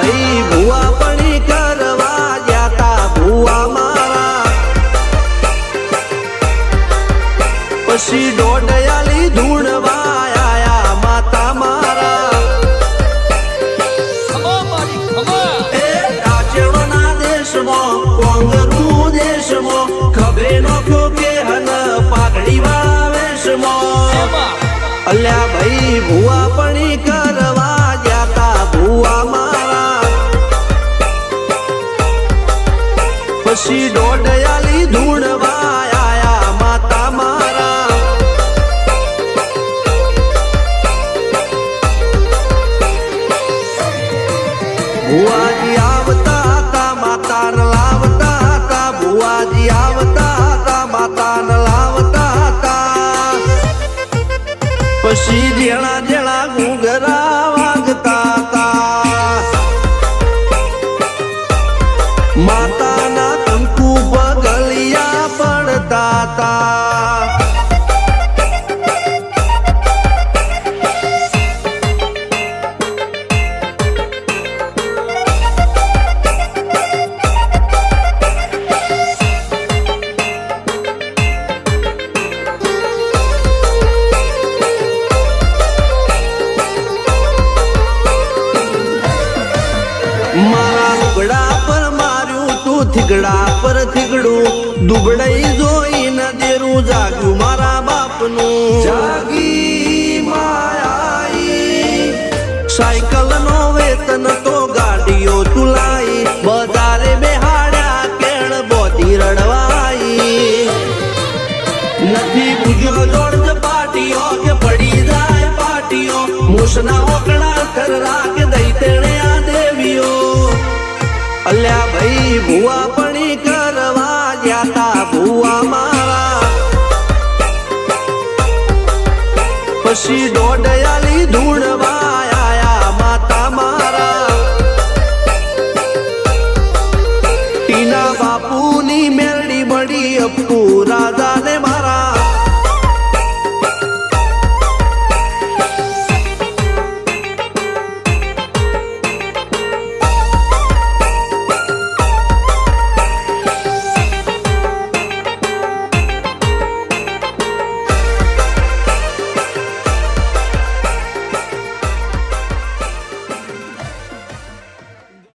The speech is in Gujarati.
ભાઈ ભુવા પણી કરવા જાતા ભુવા મારા પછી દોડયાલી ધૂણવા આયા માતા મારા એ રાજ્યના દેશમાં કોંગરું દેશમાં ખબે નોખો કે હન પાઘડી વાળા વેશમાં અલ્યા ભાઈ ભુવા પણી કરવા જાતા ભુવા મારા પછી દોડયાલી ધૂણવા આયા માતા મારા ભુવાજી આવતા હતા માતાને લાવતા હતા ભુવાજી આવતા હતા માતાને લાવતા હતા પછી જેણા જેણા ઘૂંઘરા વાગતા હતા માતાના કંકુ પગલિયા પડતા હતા મારા લુગડા પર માર્યું તું થીગડા પર થીગડું દુબળાઈ જોઈને દેરું જાગ્યું મારા બાપનું જાગી માયાઈ સાયકલ નો વેતન તો ગાડીઓ તુલાઈ બજારે બેહાડ્યા કેણ બોધી રડવાઈ નથી બુજ્યો જોડજ પાટીઓ કે પડી જાય પાટીઓ મૂસના ઓકડા થરરા કે દઈ તેણે આ દેવીઓ અલ્યા ભાઈ ભુવા પણી કરવા જાતા ભુવા મારા પછી દોડ